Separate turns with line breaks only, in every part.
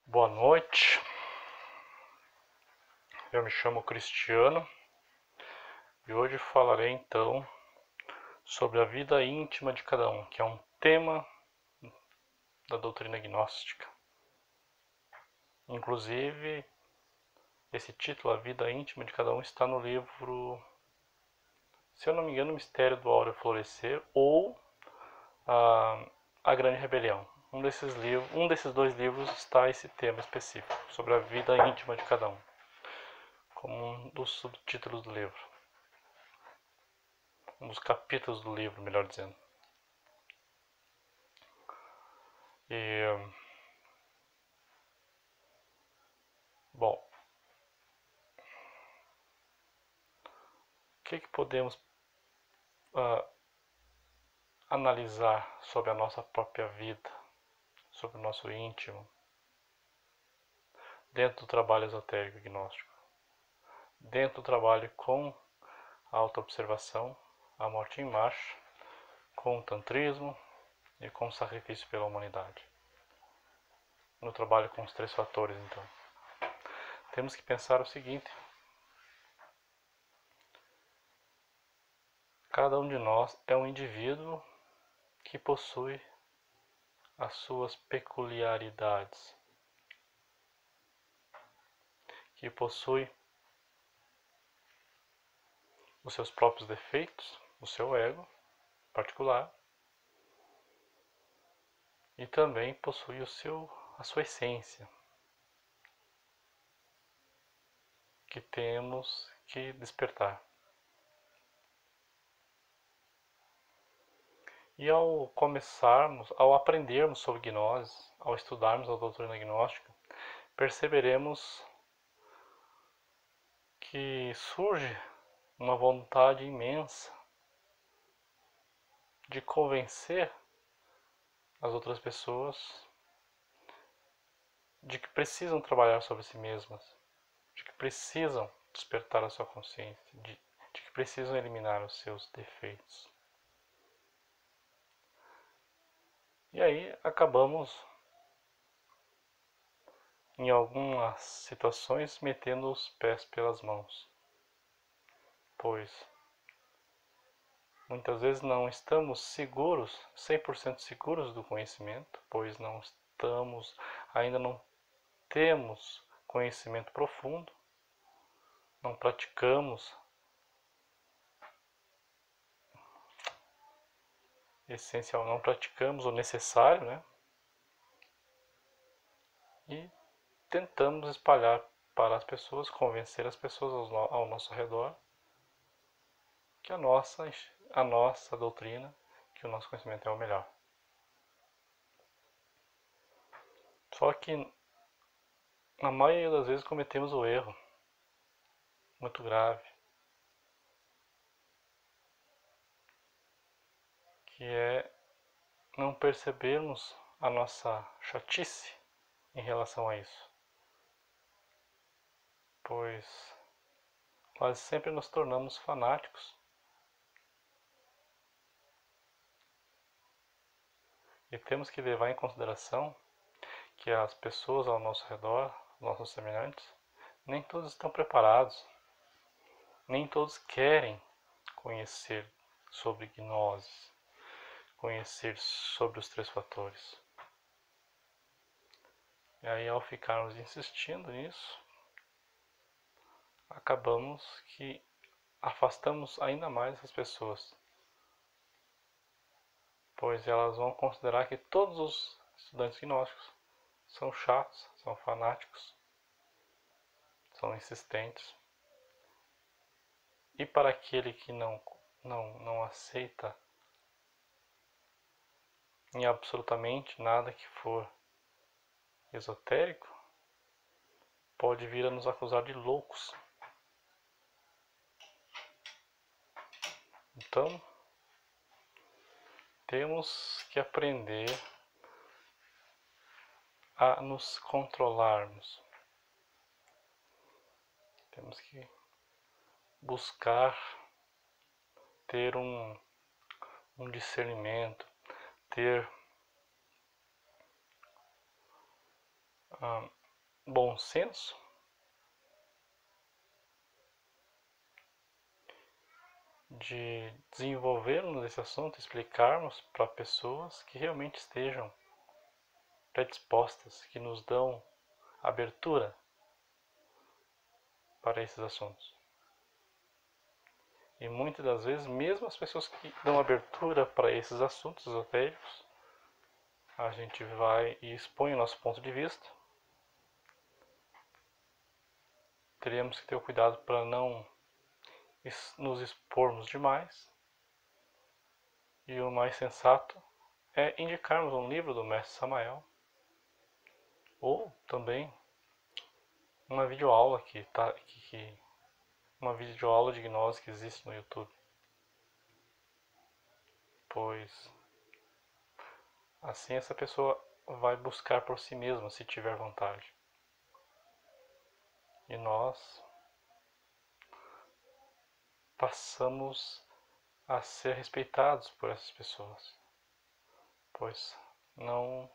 Boa noite, eu me chamo Cristiano e hoje falarei então sobre a vida íntima de cada um, que é um tema da doutrina gnóstica. Inclusive, esse título, A Vida Íntima de Cada Um, está no livro, se eu não me engano, Mistério do Áureo Florescer ou a Grande Rebelião. Um desses dois livros está esse tema específico, sobre a vida íntima de cada um, como um dos subtítulos do livro. Um dos capítulos do livro, melhor dizendo. Bom, o que podemos analisar sobre a nossa própria vida, sobre o nosso íntimo, dentro do trabalho esotérico gnóstico, dentro do trabalho com a autoobservação, a morte em marcha, com o tantrismo e com o sacrifício pela humanidade. No trabalho com os três fatores, então, temos que pensar o seguinte: cada um de nós é um indivíduo que possui as suas peculiaridades, que possui os seus próprios defeitos, o seu ego particular, e também possui a sua essência, que temos que despertar. E ao aprendermos sobre gnose, ao estudarmos a doutrina gnóstica, perceberemos que surge uma vontade imensa de convencer as outras pessoas de que precisam trabalhar sobre si mesmas, de que precisam despertar a sua consciência, de que precisam eliminar os seus defeitos. E aí acabamos, em algumas situações, metendo os pés pelas mãos, pois muitas vezes não estamos seguros, 100% seguros do conhecimento, pois ainda não temos conhecimento profundo, não praticamos não praticamos o necessário, né? E tentamos espalhar para as pessoas, convencer as pessoas ao nosso redor que a nossa doutrina, que o nosso conhecimento é o melhor. Só que na maioria das vezes cometemos o erro muito grave, que é não percebermos a nossa chatice em relação a isso, pois quase sempre nos tornamos fanáticos e temos que levar em consideração que as pessoas ao nosso redor, nossos semelhantes, nem todos estão preparados, nem todos querem conhecer sobre gnose, conhecer sobre os três fatores. E aí, ao ficarmos insistindo nisso, acabamos que afastamos ainda mais as pessoas, pois elas vão considerar que todos os estudantes gnósticos são chatos, são fanáticos, são insistentes. E para aquele que não aceita em absolutamente nada que for esotérico, pode vir a nos acusar de loucos. Então, temos que aprender a nos controlarmos. Temos que buscar ter um discernimento, ter bom senso de desenvolvermos esse assunto, explicarmos para pessoas que realmente estejam predispostas, que nos dão abertura para esses assuntos. E muitas das vezes, mesmo as pessoas que dão abertura para esses assuntos esotéricos, a gente vai e expõe o nosso ponto de vista. Teríamos que ter o cuidado para não nos expormos demais. E o mais sensato é indicarmos um livro do Mestre Samael, ou também uma videoaula uma videoaula de gnose que existe no YouTube, pois assim essa pessoa vai buscar por si mesma se tiver vontade. E nós passamos a ser respeitados por essas pessoas, pois não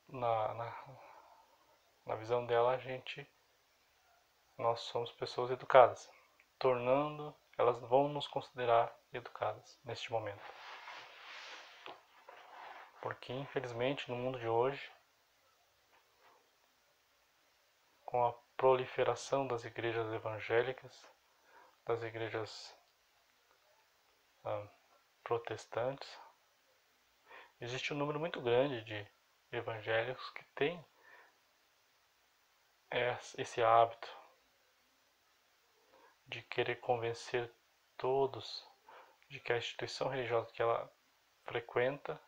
na visão dela nós somos pessoas educadas, tornando elas vão nos considerar educadas neste momento. Porque infelizmente no mundo de hoje, com a proliferação das igrejas evangélicas, das igrejas protestantes, existe um número muito grande de evangélicos que têm esse hábito de querer convencer todos de que a instituição religiosa que ela frequenta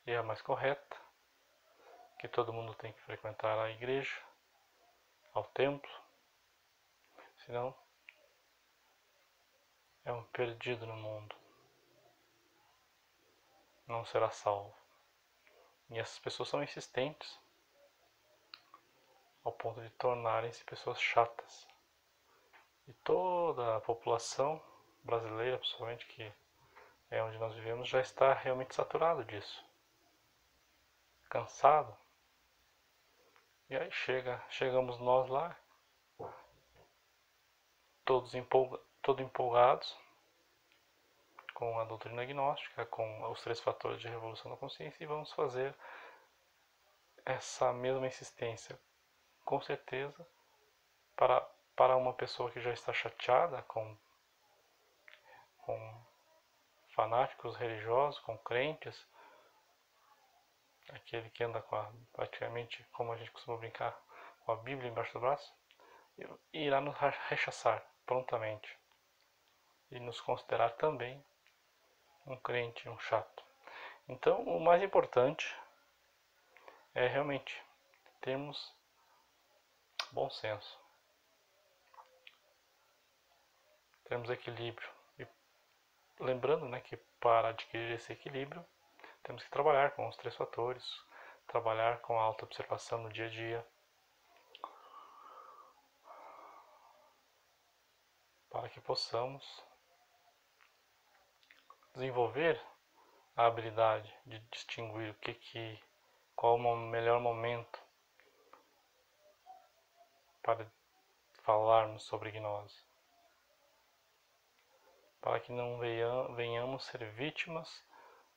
é a mais correta, que todo mundo tem que frequentar a igreja, ao templo, senão é um perdido no mundo, não será salvo. E essas pessoas são insistentes ao ponto de tornarem-se pessoas chatas. E toda a população brasileira, principalmente, que é onde nós vivemos, já está realmente saturado disso, cansado. E aí chegamos nós lá, todos empolgados com a doutrina gnóstica, com os 3 fatores de revolução da consciência, e vamos fazer essa mesma insistência, com certeza, para uma pessoa que já está chateada com fanáticos religiosos, com crentes, aquele que anda praticamente, como a gente costuma brincar, com a Bíblia embaixo do braço, irá nos rechaçar prontamente e nos considerar também um crente, um chato. Então, o mais importante é realmente termos bom senso, termos equilíbrio. E lembrando, que para adquirir esse equilíbrio, temos que trabalhar com os 3 fatores, trabalhar com a autoobservação no dia a dia, para que possamos desenvolver a habilidade de distinguir qual o melhor momento para falarmos sobre gnose, para que não venhamos ser vítimas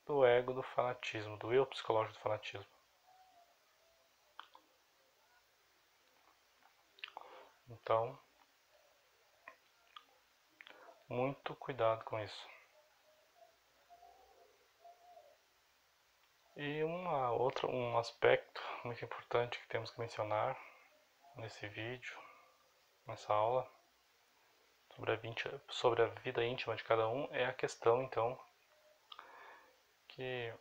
do ego do fanatismo, do eu psicológico do fanatismo. Então, muito cuidado com isso. E um aspecto muito importante que temos que mencionar nesse vídeo, nessa aula, sobre a vida íntima de cada um, é a questão, então, que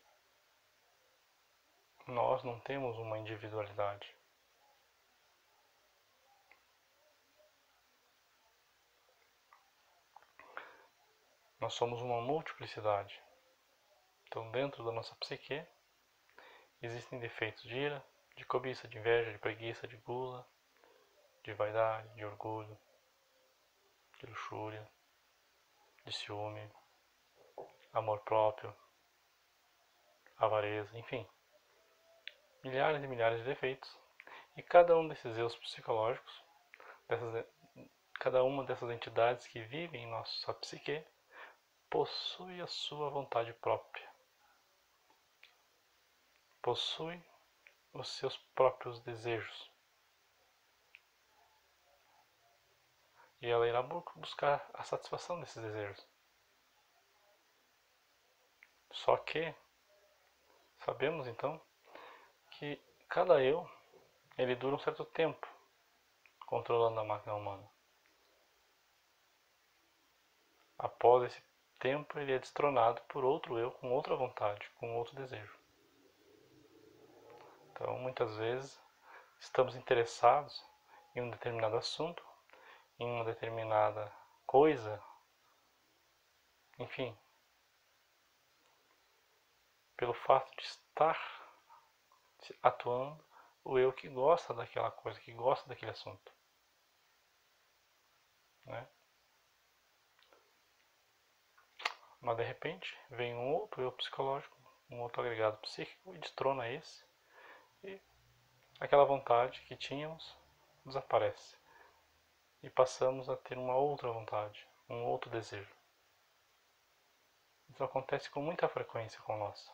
nós não temos uma individualidade. Nós somos uma multiplicidade. Então, dentro da nossa psique, existem defeitos de ira, de cobiça, de inveja, de preguiça, de gula, de vaidade, de orgulho, de luxúria, de ciúme, amor próprio, avareza, enfim. milhares e milhares de defeitos, e cada um desses eus psicológicos, cada uma dessas entidades que vivem em nossa psique, possui a sua vontade própria, possui os seus próprios desejos. E ela irá buscar a satisfação desses desejos. Só que sabemos então que cada eu ele dura um certo tempo controlando a máquina humana. Após esse tempo, ele é destronado por outro eu com outra vontade, com outro desejo. Então, muitas vezes, estamos interessados em um determinado assunto, em uma determinada coisa, enfim, pelo fato de estar atuando o eu que gosta daquela coisa, que gosta daquele assunto, né? Mas de repente vem um outro eu psicológico, um outro agregado psíquico e destrona esse, e aquela vontade que tínhamos desaparece. E passamos a ter uma outra vontade, um outro desejo. Isso acontece com muita frequência com nós.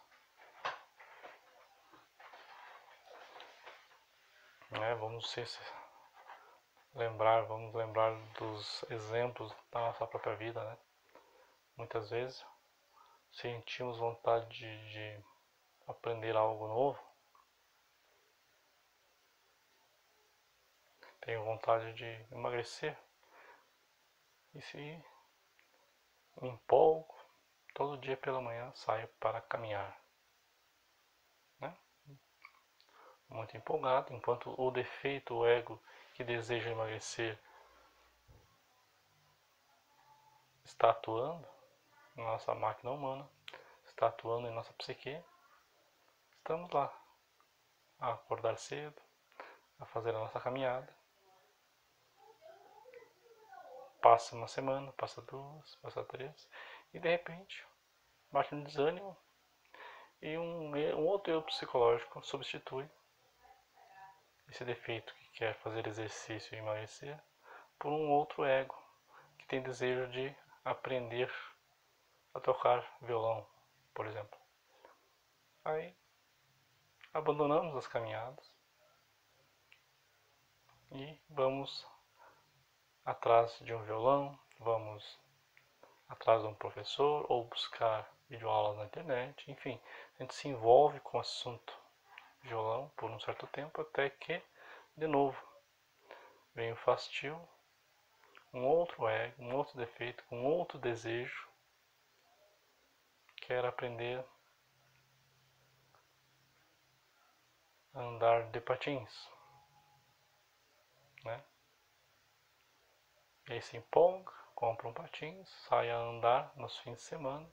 Vamos lembrar dos exemplos da nossa própria vida, né? Muitas vezes sentimos vontade de aprender algo novo, tenho vontade de emagrecer e se empolgo, todo dia pela manhã saio para caminhar, né? Muito empolgado, enquanto o defeito, o ego que deseja emagrecer está atuando na nossa máquina humana, está atuando em nossa psique, estamos lá a acordar cedo, a fazer a nossa caminhada. Passa uma semana, passa duas, passa três, e de repente bate um desânimo e um outro eu psicológico substitui esse defeito que quer fazer exercício e emagrecer por um outro ego que tem desejo de aprender a tocar violão, por exemplo. Aí abandonamos as caminhadas e vamos atrás de um violão, vamos atrás de um professor ou buscar videoaulas na internet, enfim, a gente se envolve com o assunto violão por um certo tempo até que, de novo, vem o fastio, um outro ego, um outro defeito, um outro desejo, quer aprender a andar de patins, né? E aí se empolga, compra um patins, sai a andar nos fins de semana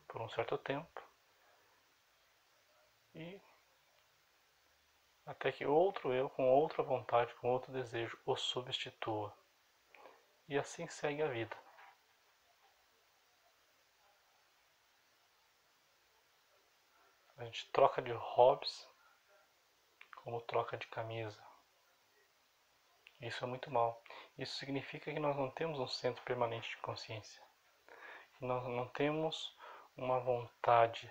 por um certo tempo e até que outro eu com outra vontade, com outro desejo o substitua. E assim segue a vida. A gente troca de hobbies como troca de camisa. Isso é muito mal. Isso significa que nós não temos um centro permanente de consciência. Que nós não temos uma vontade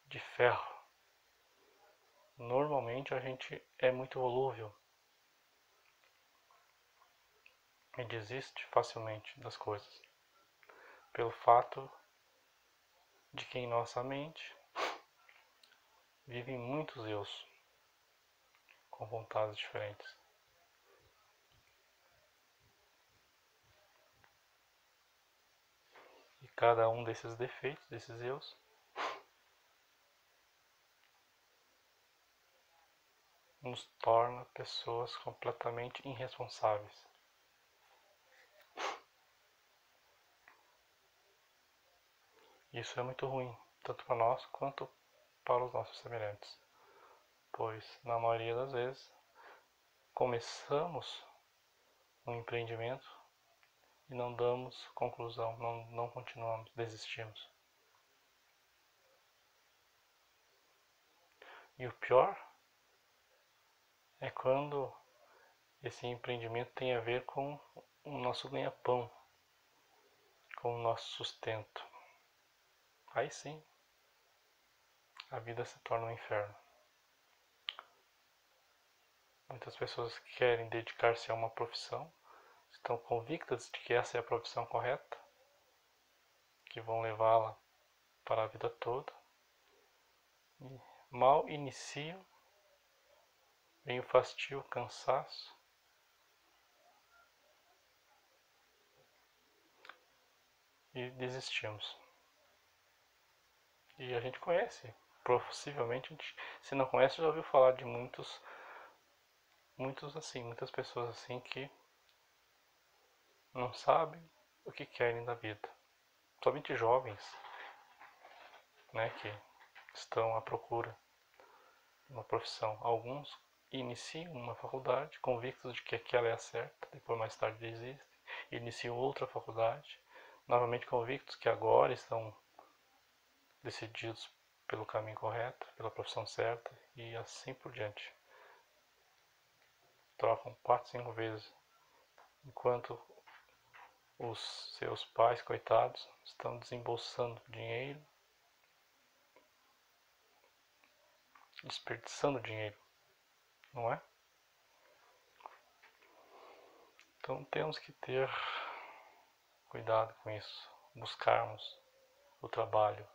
de ferro. Normalmente a gente é muito volúvel e desiste facilmente das coisas. Pelo fato de que em nossa mente vivem muitos eus com vontades diferentes. E cada um desses defeitos, desses eus, nos torna pessoas completamente irresponsáveis. Isso é muito ruim, tanto para nós quanto para os nossos semelhantes, pois na maioria das vezes começamos um empreendimento e não damos conclusão, não continuamos, desistimos. E o pior é quando esse empreendimento tem a ver com o nosso ganha-pão, com o nosso sustento. Aí sim, a vida se torna um inferno. Muitas pessoas que querem dedicar-se a uma profissão estão convictas de que essa é a profissão correta, que vão levá-la para a vida toda. E mal iniciam, vem o fastio, o cansaço, e desistimos. E a gente conhece, possivelmente, se não conhece, já ouviu falar de muitas pessoas assim que não sabem o que querem da vida. Somente jovens, né, que estão à procura de uma profissão. Alguns iniciam uma faculdade convictos de que aquela é a certa, depois mais tarde desistem, iniciam outra faculdade, novamente convictos que agora estão decididos pelo caminho correto, pela profissão certa, e assim por diante. Trocam 4, 5 vezes, enquanto os seus pais, coitados, estão desembolsando dinheiro, desperdiçando dinheiro, não é? Então temos que ter cuidado com isso, buscarmos o trabalho,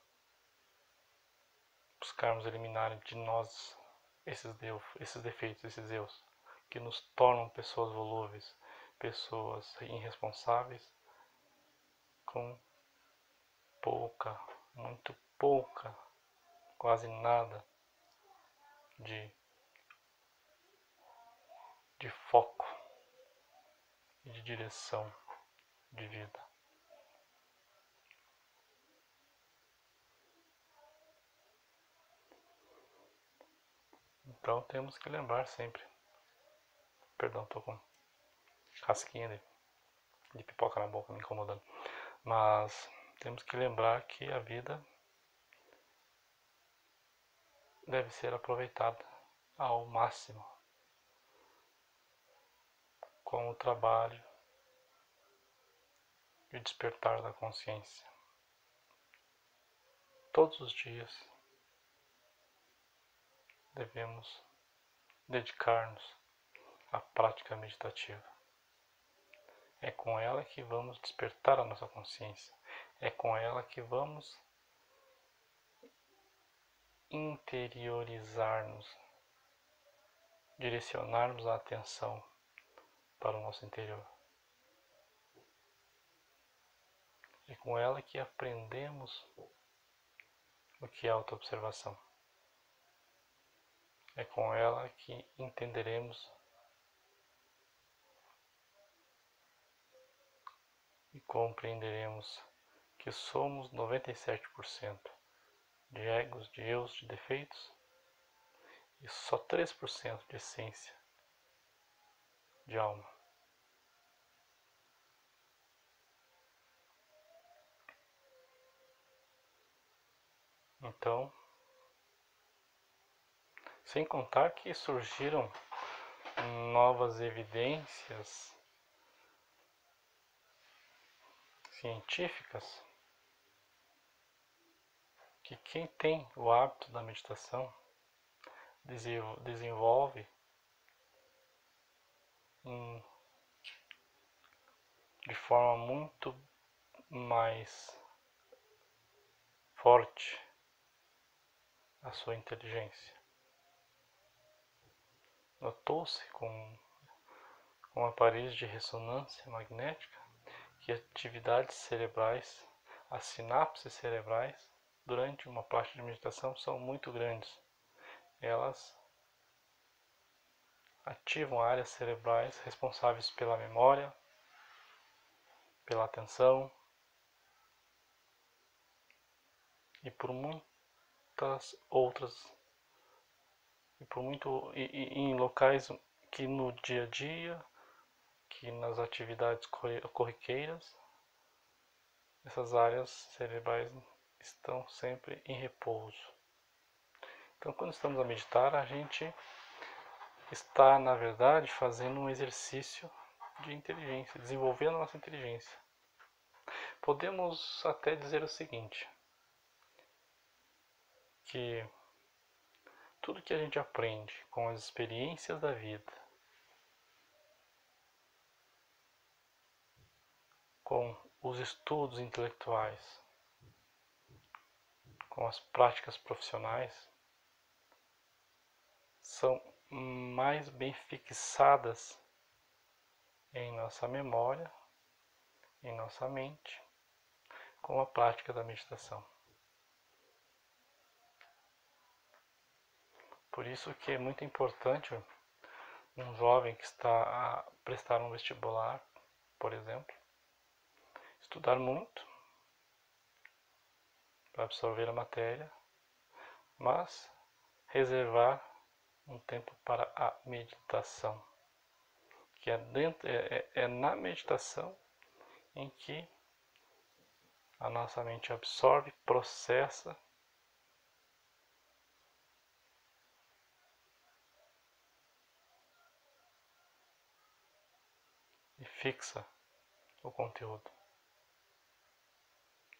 buscarmos eliminar de nós esses defeitos, esses erros, que nos tornam pessoas volúveis, pessoas irresponsáveis, com pouca, muito pouca, quase nada de foco e de direção de vida. Então temos que lembrar sempre. Perdão, tô com casquinha de pipoca na boca me incomodando. Mas temos que lembrar que a vida deve ser aproveitada ao máximo, com o trabalho e o despertar da consciência. Todos os dias devemos dedicar-nos à prática meditativa. É com ela que vamos despertar a nossa consciência. É com ela que vamos interiorizar-nos, direcionarmos a atenção para o nosso interior. É com ela que aprendemos o que é autoobservação. É com ela que entenderemos e compreenderemos que somos 97% de egos, de eus, de defeitos e só 3% de essência, de alma. Então, sem contar que surgiram novas evidências científicas que quem tem o hábito da meditação desenvolve de forma muito mais forte a sua inteligência. Notou-se com aparelhos de ressonância magnética que atividades cerebrais, as sinapses cerebrais, durante uma prática de meditação são muito grandes. Elas ativam áreas cerebrais responsáveis pela memória, pela atenção e por muitas outras, em locais que no dia a dia, que nas atividades corriqueiras, essas áreas cerebrais estão sempre em repouso. Então, quando estamos a meditar, a gente está, na verdade, fazendo um exercício de inteligência, desenvolvendo a nossa inteligência. Podemos até dizer o seguinte, que tudo que a gente aprende com as experiências da vida, com os estudos intelectuais, com as práticas profissionais, são mais bem fixadas em nossa memória, em nossa mente, com a prática da meditação. Por isso que é muito importante um jovem que está a prestar um vestibular, por exemplo, estudar muito para absorver a matéria, mas reservar um tempo para a meditação, que é na meditação em que a nossa mente absorve, processa e fixa o conteúdo.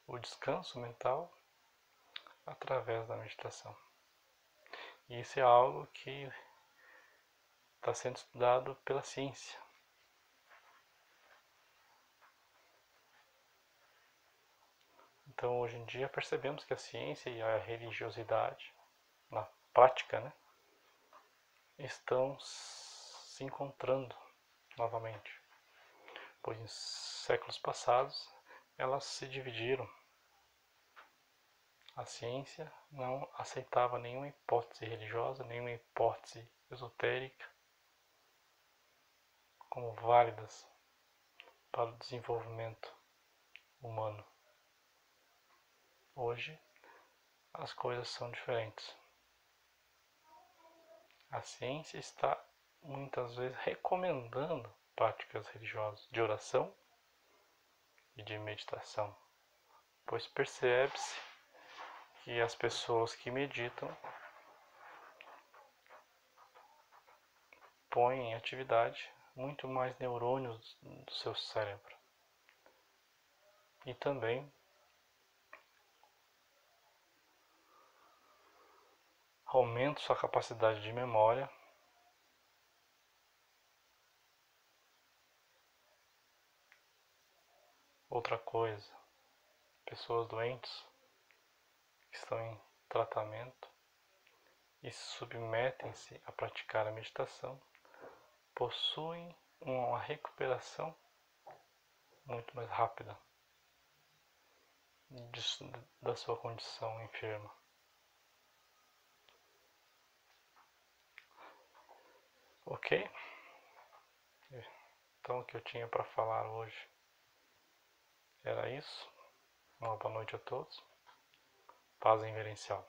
O descanso mental através da meditação. E isso é algo que está sendo estudado pela ciência. Então, hoje em dia, percebemos que a ciência e a religiosidade, na prática, né, estão se encontrando novamente. Pois em séculos passados, elas se dividiram. A ciência não aceitava nenhuma hipótese religiosa, nenhuma hipótese esotérica como válidas para o desenvolvimento humano. Hoje, as coisas são diferentes. A ciência está muitas vezes recomendando práticas religiosas de oração e de meditação, pois percebe-se que as pessoas que meditam põem em atividade muito mais neurônios do seu cérebro e também aumenta sua capacidade de memória Outra coisa, pessoas doentes que estão em tratamento e submetem-se a praticar a meditação possuem uma recuperação muito mais rápida da sua condição enferma. Ok? Então o que eu tinha para falar hoje era isso. Uma boa noite a todos. Paz em Verencial.